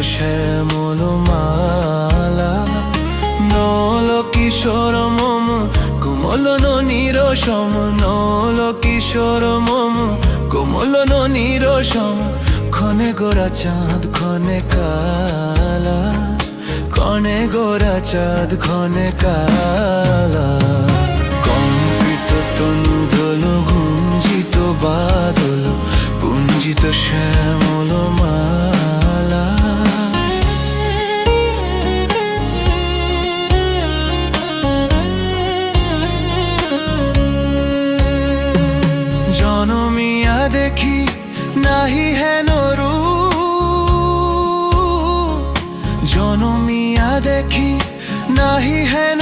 শ্যামল মালা নল কিশোর মম কোমল ননির সম নল কিশোর মম কোমল ননির সম ক্ষণে গোরা চাঁদ ক্ষণে কালা ক্ষণে গোরা চাঁদ ক্ষণে কালা কম্পিত তনু দোল গুঞ্জিত বাদল পুঞ্জিত শ্যামল মালা জনমিয়া দেখি নাহি হেন রূপ জনমিয়া দেখি নাহি হেন